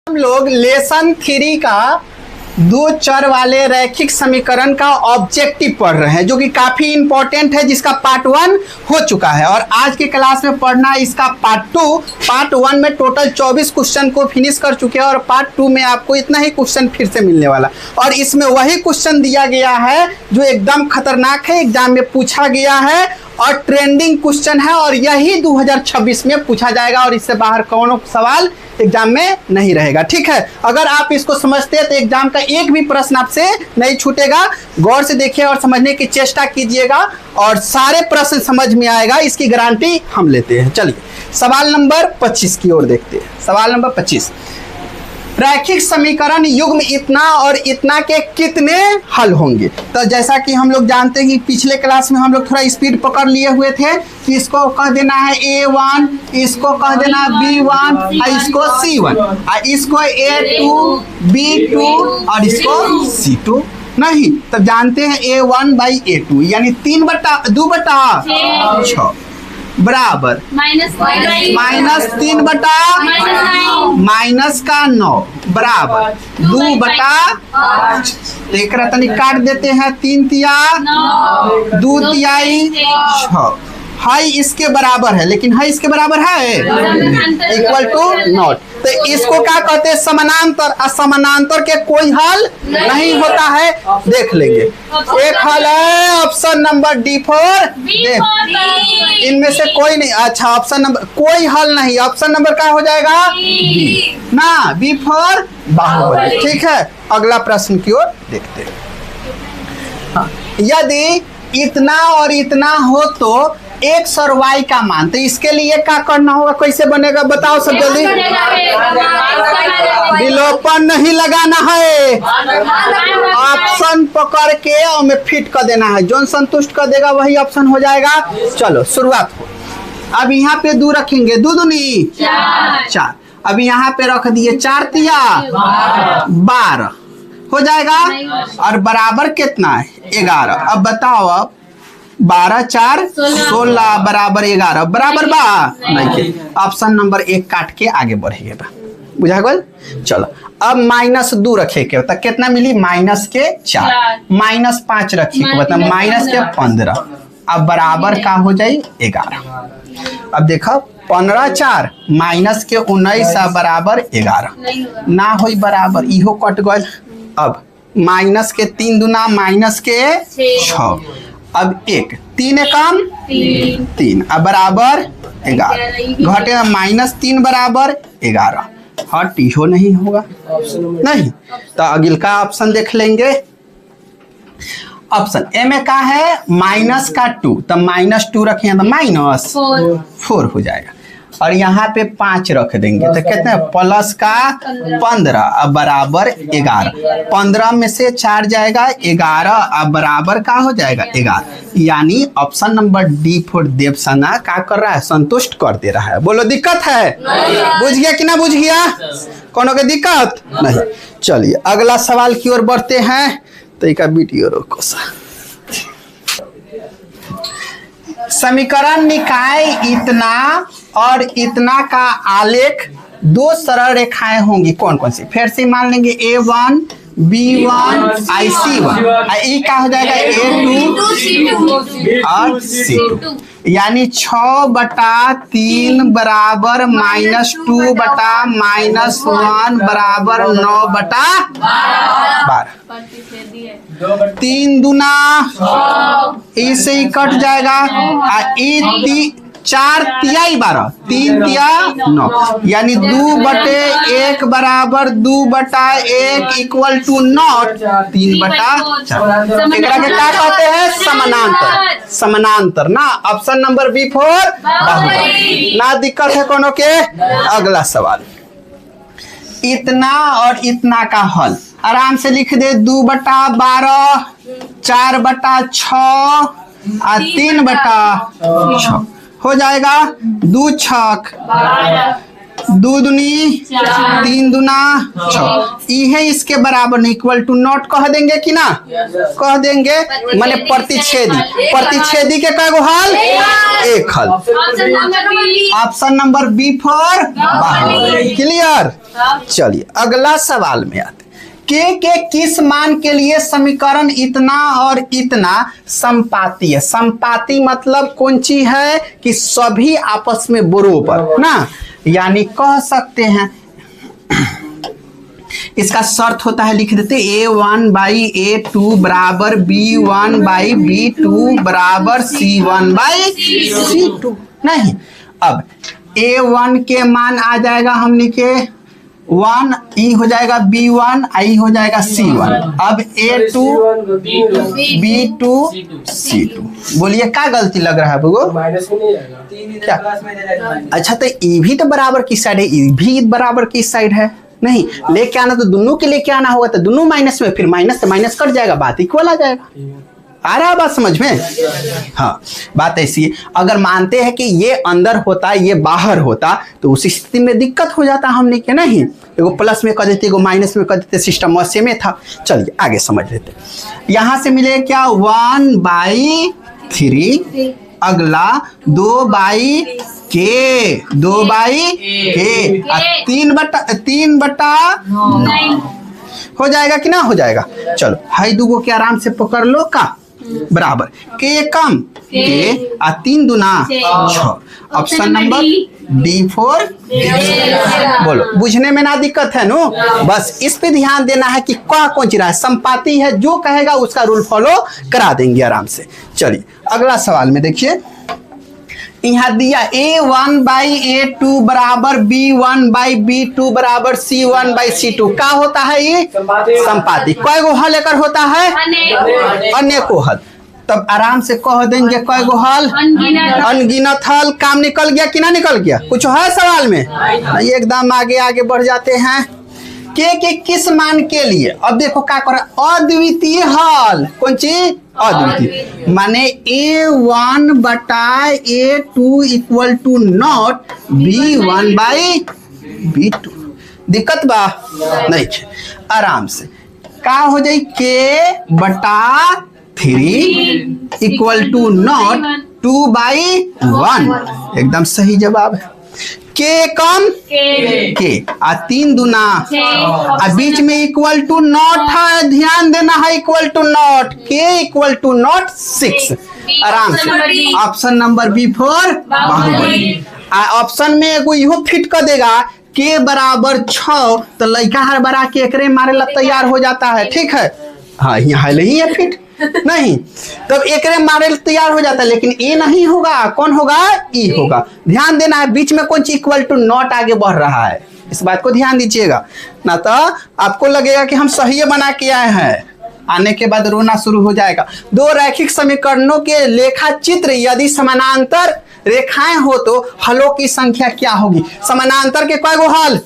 हम लोग लेसन 3 का दो चर वाले रैखिक समीकरण का ऑब्जेक्टिव पढ़ रहे हैं, जो कि काफी इंपॉर्टेंट है, जिसका पार्ट 1 हो चुका है। और आज के क्लास में पढ़ना इसका पार्ट 2। पार्ट 1 में टोटल 24 क्वेश्चन को फिनिश कर चुके हैं और पार्ट 2 में आपको इतना ही क्वेश्चन फिर से मिलने वाला। और इसमें वही क्वेश्चन दिया गया है जो एकदम खतरनाक है, एग्जाम में पूछा गया है और ट्रेंडिंग क्वेश्चन है, और यही 2026 में पूछा जाएगा और इससे बाहर कौन सवाल एग्जाम में नहीं रहेगा। ठीक है, अगर आप इसको समझते हैं तो एग्जाम का एक भी प्रश्न आपसे नहीं छूटेगा। गौर से देखिए और समझने की चेष्टा कीजिएगा और सारे प्रश्न समझ में आएगा, इसकी गारंटी हम लेते हैं। चलिए सवाल नंबर 25 की ओर देखते हैं। सवाल नंबर 25, रैखिक समीकरण युग्म इतना और इतना के कितने हल होंगे। तो जैसा कि हम लोग जानते हैं कि पिछले क्लास में हम लोग थोड़ा स्पीड पकड़ लिए हुए थे कि इसको कह देना है A1, इसको कह देना है B1 और इसको C1 और इसको A2, B2 और इसको C2। नहीं, तब जानते हैं A1/A2 यानी 2/6 बराबर -3/-9 बराबर 2/5। देख रहे तनिक काट देते हैं, 3 तिया 2 तिहाई 6। हाई इसके बराबर है, लेकिन हाई इसके बराबर है इक्वल टू नॉट। तो इसको क्या कहते हैं? समानांतर। असमानांतर के कोई हल नहीं होता है। देख लेंगे, एक हल है ऑप्शन नंबर D4। देख, इनमें से कोई नहीं। अच्छा, ऑप्शन नंबर कोई हल नहीं, ऑप्शन नंबर क्या हो जाएगा? B ना, B4 बाहुबली। ठीक है, अगला प्रश्न की ओर देखते हैं। हाँ, यदि इतना और इतना हो तो x और y का मान, तो इसके लिए क्या करना होगा? कैसे बनेगा बताओ सब जल्दी। विलोपन नहीं लगाना है, ऑप्शन पकड़ के और फिट कर देना है। जो संतुष्ट कर देगा वही ऑप्शन हो जाएगा। चलो शुरुआत हो। अब यहाँ पे 2 रखेंगे, 2 दूनी 4। अब यहाँ पे रख दिए 4 तिया 12 हो जाएगा और बराबर कितना है? 11। अब बताओ, अब 12 4 16 बराबर 11 बराबर बा नहीं। ऑप्शन नंबर 1 काट के आगे बढ़िए बा, बुझा गल। चलो अब -2 रखे के बता कितना मिली? -4 -5 रखे के बता -15। अब बराबर का हो जाए 11। अब देखो 15 4 -19 बराबर 11 ना हो बराबर, इहो कट गल। अब -3 दूना -6। अब 1 3 कम 3 अब बराबर 11 घटे -3 बराबर 11। हट इहो नहीं होगा नहीं, तो अगिल का ऑप्शन देख लेंगे। ऑप्शन ए में क्या है? -2, तो -2 रखें तो -4 हो जाएगा और यहाँ पे 5 रख देंगे तो कितने? प्लस का 15 अब बराबर 11। 15 में से 4 जाएगा 11 अब बराबर का हो जाएगा 11। यानी ऑप्शन नंबर D4 देवसना क्या कर रहा है? संतुष्ट कर दे रहा है। बोलो दिक्कत है? बुझ गया कि ना बुझ गया? कोनो के दिक्कत नहीं। चलिए अगला सवाल की ओर बढ़ते हैं। तो एक वीडियो रोको सा। समीकरण निकाय इतना और इतना का आलेख 2 सरल रेखाएं होंगी, कौन कौन सी? फिर से मान लेंगे A1 B1 C1 ये क्या हो जाएगा? A2 और C2 यानी 6/3 बराबर -2/-1 बराबर 9/12। 3 दूना इसे ही कट जाएगा। 4 तिहाई 12 3 तिया 9 यानी 2/1 बराबर 2/1 इक्वल टू नॉट 3/4। एकरा के क्या कहते हैं? समानांतर। समानांतर ना, ऑप्शन नंबर B4 बाहुबली ना। दिक्कत है कोनो के? अगला सवाल, इतना और इतना का हल आराम से लिख दे। 2/12 4/6 और 3/6 हो जाएगा। 2 6 2 दूनी 3 दूना 6, ये इसके बराबर नहीं, इक्वल टू नॉट कह देंगे कि ना, कह देंगे, माने प्रतिच्छेदी के कई गो हल, एक हल। Option number b for Baahubali. Clear. चलिए अगला सवाल में आते, के किस मान के लिए समीकरण इतना और इतना संपाती है। संपाती मतलब कौन चीज है कि सभी आपस में बराबर ना, यानी कह सकते हैं इसका शर्त होता है, लिख देते A1/A2 बराबर B1/B2 बराबर C1/C2। नहीं, अब A1 के मान आ जाएगा हमने के 1, ई हो जाएगा B1, आई हो जाएगा C1। अब A2 B2 C2। बोलिए क्या गलती लग रहा है बुगो? क्या? अच्छा तो ई भी तो बराबर किस साइड है, ई भी बराबर किस साइड है? नहीं, लेके आना तो दोनों के लेके आना होगा, तो दोनों माइनस में, फिर माइनस से माइनस कट जाएगा, बात इक्वल आ जाएगा। आ रहा है बात समझ में? हाँ, बात ऐसी है। अगर मानते हैं कि ये अंदर होता ये बाहर होता तो उस स्थिति में दिक्कत हो जाता हमने के, नहीं एगो प्लस में कर देते एगो माइनस में कर देते, सिस्टम वैसे में था। चलिए आगे समझ लेते। यहाँ से मिले क्या 1/3, अगला 2/k 3/9 हो जाएगा कि ना हो जाएगा। चलो हाई दूगो के आराम से पकड़ लो का बराबर के कम के 3 दूना 6। Option number D4। बोलो, बुझने में ना दिक्कत है नो, बस इस पे ध्यान देना है कि क्या कौन सी रहा है, संपाती है, जो कहेगा उसका रूल फॉलो करा देंगे आराम से। चलिए अगला सवाल में देखिए, यहाँ दिया A1/A2 बराबर B1/B2 बराबर C1/C2। क्या होता है ये? संपाती। कई गो हल लेकर होता है? अनेको हल। तब आराम से कह देंगे कई गो हल, अनगिनत हल। काम निकल गया कि ना निकल गया? कुछ है सवाल में? एकदम आगे बढ़ जाते हैं। के किस मान के लिए, अब देखो क्या कर, अद्वितीय हल। कौन चीज? अद्वितीय, माने A1/A2 equal to not B1/B2। दिक्कत बा नहीं, आराम से क्या हो जाए, K/3 इक्वल टू नॉट 2/1। एकदम सही जवाब है। के कम के 3 दूना, बीच में इक्वल टू नॉट है, ध्यान देना है, इक्वल टू नॉट, के इक्वल टू नॉट 6। आराम से option number B4 Baahubali. Option में एगो इहो फिट कर देगा के बराबर 6, तो लड़का हर बरा के एकरे मारे ला तैयार हो जाता है। ठीक है, हाँ यहाँ नहीं है फिट, नहीं तब एक मारे तैयार हो जाता है, लेकिन ए नहीं होगा, कौन होगा? ई होगा। ध्यान देना है, बीच में कौन चीज इक्वल टू नॉट आगे बढ़ रहा है, इस बात को ध्यान दीजिएगा, ना तो आपको लगेगा कि हम सही बना के आए हैं, आने के बाद रोना शुरू हो जाएगा। दो रैखिक समीकरणों के लेखा चित्र यदि समानांतर रेखाएं हो तो हलों की संख्या क्या होगी? समानांतर के कई गो हल?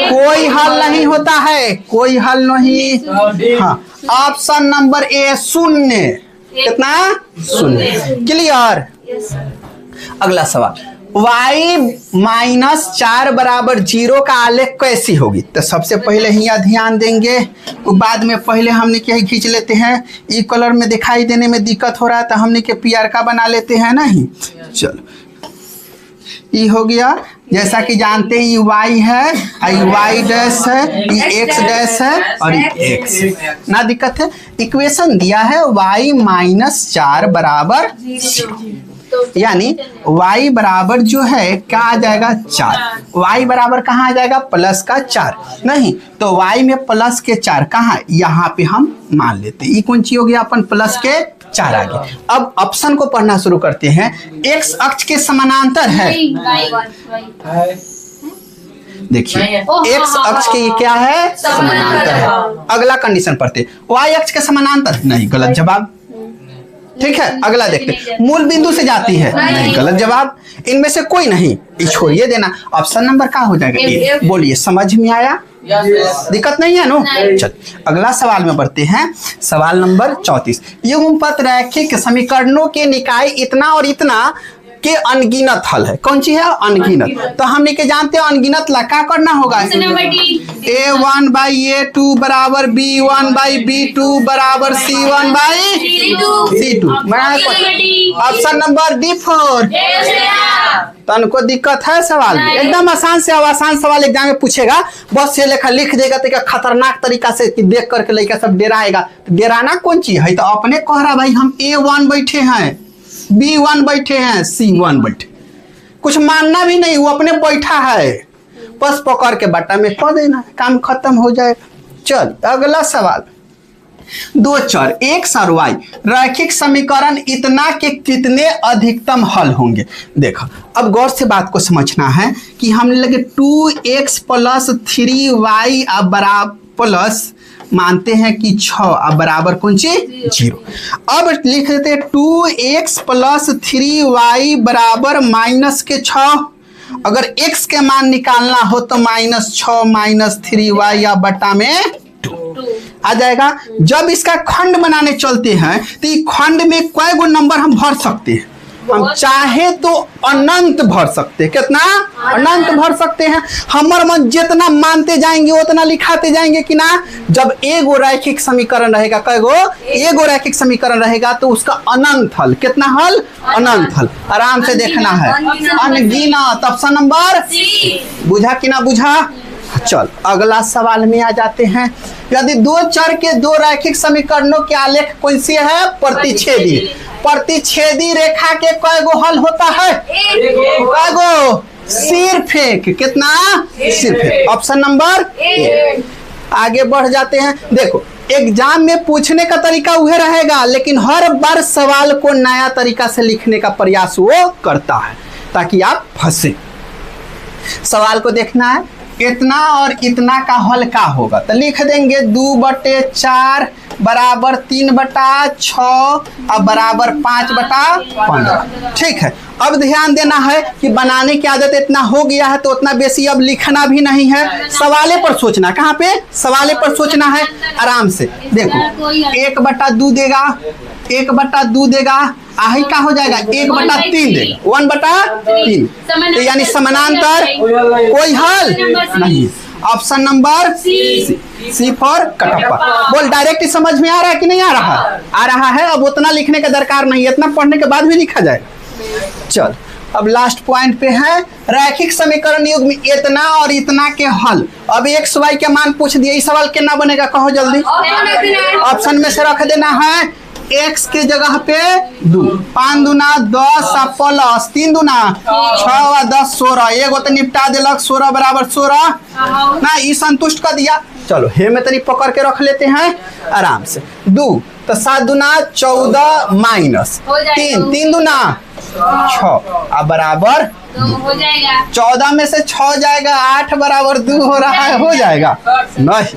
कोई हल नहीं होता है, कोई हल नहीं। हाँ, ऑप्शन नंबर ए 0। कितना? 0। क्लियर। अगला सवाल, y-4 बराबर 0 का आलेख कैसी होगी? तो सबसे पहले यहाँ ध्यान देंगे, बाद में पहले हमने क्या खींच लेते हैं, ई कलर में दिखाई देने में दिक्कत हो रहा है तो हमने के पीआर का बना लेते हैं। नहीं, चलो ई हो गया, जैसा कि जानते हैं ये y है, y डैश है, ये x डैश है और ये x, ना दिक्कत है। इक्वेशन दिया है y-4 बराबर 0, यानी y बराबर जो है क्या आ जाएगा? 4। y बराबर कहाँ आ जाएगा? प्लस का 4। नहीं तो y में प्लस के 4 कहाँ? यहाँ पे हम मान लेते हैं, ये कौन चीज हो गया अपन? प्लस के 4 आ गया। अब ऑप्शन को पढ़ना शुरू करते हैं। x अक्ष के समानांतर है, देखिए x अक्ष के क्या है? समानांतर है। अगला कंडीशन पढ़ते, y अक्ष के समानांतर नहीं, गलत जवाब। ठीक है, अगला देखते, मूल बिंदु से जाती है, नहीं, गलत जवाब। इनमें से कोई नहीं, छोड़िए देना। ऑप्शन नंबर क्या हो जाएगा? ए। बोलिए, समझ में आया? दिक्कत नहीं है नो? चल अगला सवाल में बढ़ते हैं। सवाल नंबर 34, युग्मपद रैखिक समीकरणों के निकाय इतना और इतना के अनगिनत हल है। कौन सी है? अनगिनत। तो हमने के जानते हैं अनगिनत ला क्या करना होगा? A1 बाई A2 बराबर B1 बाई B2 बराबर C1 by C2। Option number D4। तन को दिक्कत है सवाल में? एकदम आसान से आसान सवाल एग्जाम में पूछेगा, बस ये लेखा लिख देगा तो क्या खतरनाक तरीका से कि देख करके लड़का सब डराएगा। तो डराना कौन चीज है? तो अपने कह रहा भाई हम A1 बैठे हैं, B1 बैठे हैं, C1 बैठे, कुछ मानना भी नहीं, वो अपने बैठा है, बस पकड़ के बट्टा में कह देना, काम खत्म हो जाएगा। चल अगला सवाल, दो चर x और y रैखिक समीकरण इतना के कितने अधिकतम हल होंगे? देखो अब गौर से बात को समझना है कि हमने लगे 2x प्लस 3y अब बराबर प्लस मानते हैं कि 6 अब बराबर कौन सी 0। अब लिख देते हैं 2x प्लस 3y बराबर माइनस के 6। अगर x के मान निकालना हो तो -6 माइनस 3y या बटा में 2 आ जाएगा। जब इसका खंड बनाने चलते हैं तो ये खंड में कई गो नंबर हम भर सकते हैं, हम चाहे तो अनंत भर सकते हैं। कितना? अनंत भर सकते हैं। हमर मन जितना मानते जाएंगे उतना लिखाते जाएंगे कि ना। जब एगो रैखिक समीकरण रहेगा, कई गो? एगो रैखिक समीकरण रहेगा तो उसका अनंत हल, कितना हल? अनंत हल। आराम से देखना है, अनगिनत। ऑप्शन नंबर बुझा कि ना बुझा? चल अगला सवाल में आ जाते हैं। यदि दो चर के दो रैखिक समीकरणों के आलेख कौन सी है? प्रतिच्छेदी। प्रतिच्छेदी रेखा के कई गो हल होता है? कई गो? सिर्फ एक। कितना? सिर्फ एक। Option number A. आगे बढ़ जाते हैं। देखो एग्जाम में पूछने का तरीका वह रहेगा, लेकिन हर बार सवाल को नया तरीका से लिखने का प्रयास वो करता है ताकि आप फंसे। सवाल को देखना है, इतना और इतना का हल क्या होगा? तो लिख देंगे 2/4 बराबर 3/6 अब बराबर 5/15। ठीक है। अब ध्यान देना है कि बनाने की आदत इतना हो गया है तो उतना बेसी अब लिखना भी नहीं है, सवाले पर सोचना। कहाँ पे? सवाले पर सोचना है। आराम से देखो 1/2 देगा, 1/2 देगा, आही का हो जाएगा 1/3 देगा, 1/3। तो यानी समानांतर कोई हल नहीं। Option number c for Kattappa. बोल डायरेक्ट समझ में आ रहा है कि नहीं आ रहा? आ रहा है। अब उतना लिखने का दरकार नहीं, इतना पढ़ने के बाद भी लिखा जाएगा। चल अब लास्ट पॉइंट पे है, रैखिक समीकरण युग्म इतना और इतना के हल। अब x y के मान पूछ दिए, इस सवाल कितना बनेगा? कहो जल्दी। ऑप्शन में से रख देना है x के जगह पे 2, 5 दूना 10 प्लस 3 दूना 6 और 10 16। एगो तो निपटा दिलक, 16 बराबर 16 ना, ये संतुष्ट कर दिया। चलो हे में तनी पकड़ के रख लेते हैं आराम से। 2 तो 7 दूना 14 माइनस 3, 3 दूना 6 अब बराबर हो जाएगा। 14 में से 6 जाएगा, 8 बराबर 2 हो रहा है, हो जाएगा नहीं।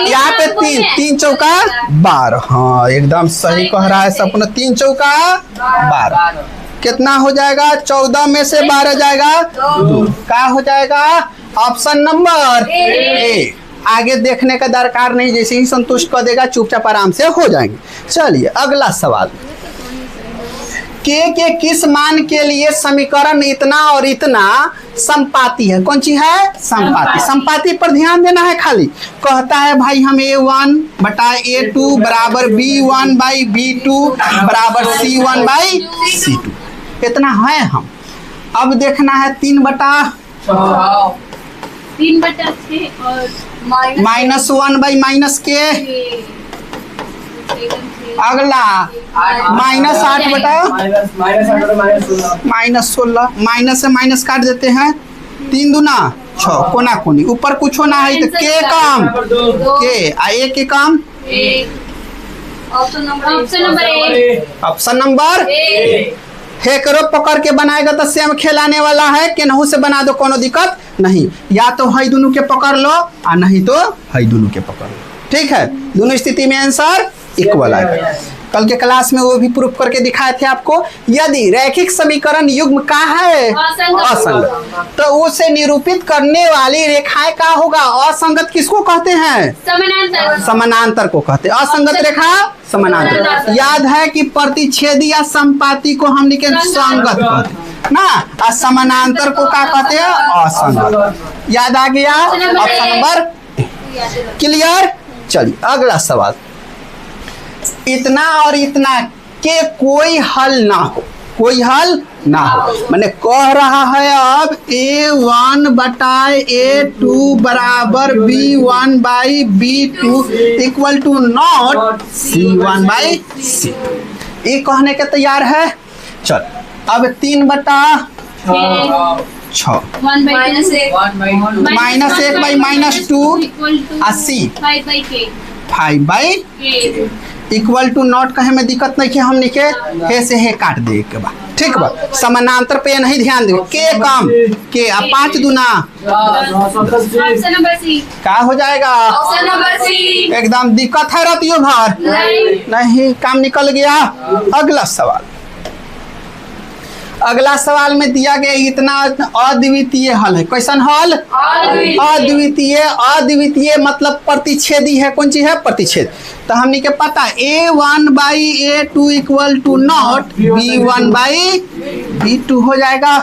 यहाँ पे 3 चौका 12। हाँ एकदम सही कह रहा है सपना, 3 चौका 12 कितना हो जाएगा? 14 में से 12 जाएगा 2। क्या हो जाएगा? Option number A. आगे देखने का दरकार नहीं, जैसे ही संतुष्ट कर देगा चुपचाप आराम से हो जाएंगे। चलिए अगला सवाल, के किस मान के लिए समीकरण इतना और इतना संपाती है? कौन सी है? संपाती। संपाती पर ध्यान देना है खाली। कहता है भाई हम A1 बटा A2 बराबर B1 बाई B2 बराबर C1 बाई C2 इतना है हम। अब देखना है 3/6 और -1 बाई माइनस के। अगला -8 बटा -16। माइनस से माइनस काट देते हैं, 3 दूना 6 कोना कोनी, ऊपर कुछ ना है तो के काम के आ ए के काम। ऑप्शन नंबर हे करो पकड़ के बनाएगा तो सेम खिलाने वाला है, केनहू से बना दो कोनो दिक्कत नहीं। या तो है दोनों के पकड़ लो और नहीं तो है दोनों के पकड़ लो। ठीक है, दोनों स्थिति में आंसर इक्वल आएगा। कल के क्लास में वो भी प्रूफ करके दिखाए थे आपको। यदि रैखिक समीकरण युग्म का है असंगत, तो उसे निरूपित करने वाली रेखाएं का होगा असंगत। किसको कहते हैं? समानांतर। समानांतर को कहते हैं। असंगत रेखा समानांतर। याद है कि प्रतिच्छेदी या संपाती को हम लिखे संगत कहते हैं ना, और समानांतर को क्या कहते हैं? असंगत। याद आ गया? Option number clear. चलिए अगला सवाल। इतना और इतना के कोई हल ना हो, कोई हल ना हो, मैंने कह रहा है अब A1 बटाए A2 बराबर B1 by B2 equal to not C1 by C। ये कहने के तैयार है। चल अब 3 बटा 6 minus 1 by minus 2 80 5 by equal to not कहे में दिक्कत नहीं है, हमने के हे से हे काट दे के बाद ठीक बा। समानांतर पे नहीं ध्यान दे, के कम के 5 दूना ऑप्शन नंबर सी। का हो जाएगा? Option number C. एकदम दिक्कत है रतियो भर नहीं, काम निकल गया। अगला सवाल। अगला सवाल में दिया गया इतना अद्वितीय हल है। कैसन हल? अद्वितीय। अद्वितीय मतलब प्रतिच्छेदी है। कौन चीज है? प्रतिच्छेद। तो हमने के पता A1 by A2 equal to not B1 by B2 हो जाएगा।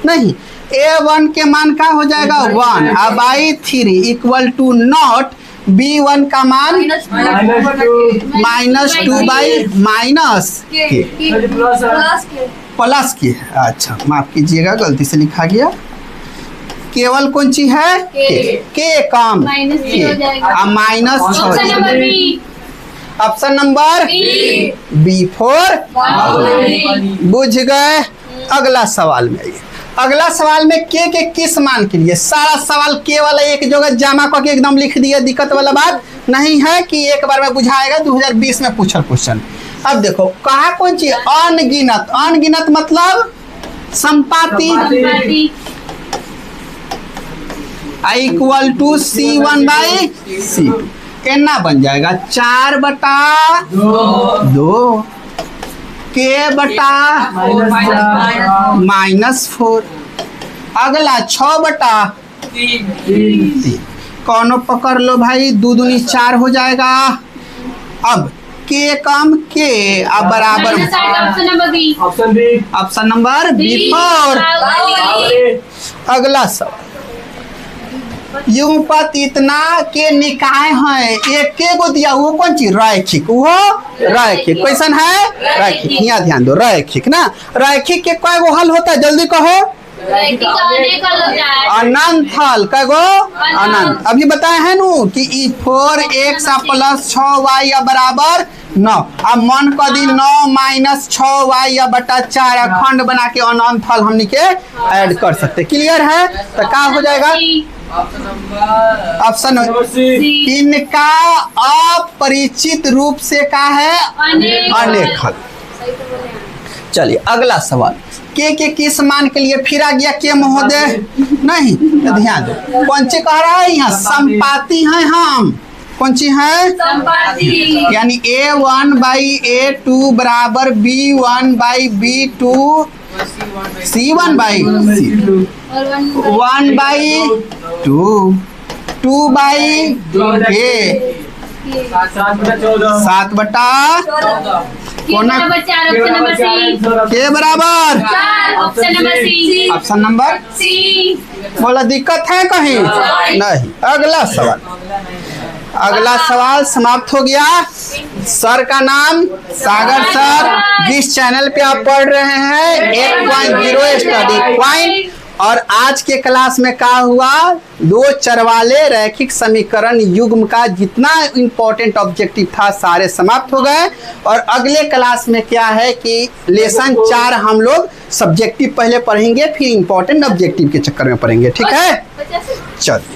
नहीं, A1 के मान का हो जाएगा 1 और by 3 equal to not B1 का मान -2 बाई माइनस प्लस के। अच्छा माफ कीजिएगा, गलती से लिखा गया। केवल कौन ची है? के कम माइनस ऑप्शन नंबर B4 बुझ गए। अगला सवाल में आइए। अगला सवाल में के किस मान के लिए? सारा सवाल केवल एक जगह जमा करके एकदम लिख दिया। दिक्कत वाला बात नहीं है कि एक बार में बुझाएगा। 2020 में पूछल क्वेश्चन। अब देखो कहा कौन चीज? अनगिनत। अनगिनत मतलब संपाती equal to C1 by C2। कितना बन जाएगा? 4 बटा 2 के बटा -4। अगला 6 बटा 3। कौनो पकड़ लो भाई, 2 दूनी 4 हो जाएगा। अब के कम के अब बराबर ऑप्शन नंबर B4। अगला सवाल। युगपत इतना के निकाय है, एक के गो दिया। वो कौन चीज? रैखिक। वो रैखिक कैसन है? रैखिक। यहाँ ध्यान दो, रैखिक ना। रैखिक के कई गो हल होता है? जल्दी कहो। अनंत हल। कई गो? अनंत। अभी बताए हैं नु कि 4x प्लस 6y बराबर 9। अब मन कर दी 9 माइनस 6y बटा 4 अखंड बना के अनंत हल हमने के ऐड कर सकते। क्लियर है? तो क्या हो जाएगा? ऑप्शन इनका अपरिचित रूप से क्या है? अनेक हल। चलिए अगला सवाल। के किस मान के लिए? फिर आ गया के महोदय नहीं, तो ध्यान दो। कौन सी कह रहा है? यहाँ संपाती हैं हम। कौन सी है? संपाती। यानी A1 बाई A2 बराबर B1 by B2 C1 by C2 1 by 2 2 by 7 बटा के बराबर ऑप्शन नंबर सी। बोला दिक्कत है कहीं? नहीं। अगला सवाल। अगला सवाल समाप्त हो गया। सर का नाम सागर सर। जिस चैनल पे आप पढ़ रहे हैं 8.0 स्टडी पॉइंट। और आज के क्लास में क्या हुआ? 2 चर वाले रैखिक समीकरण युग्म का जितना इंपॉर्टेंट ऑब्जेक्टिव था सारे समाप्त हो गए। और अगले क्लास में क्या है कि लेसन 4 हम लोग सब्जेक्टिव पहले पढ़ेंगे, फिर इंपॉर्टेंट ऑब्जेक्टिव के चक्कर में पढ़ेंगे। ठीक है? चलिए।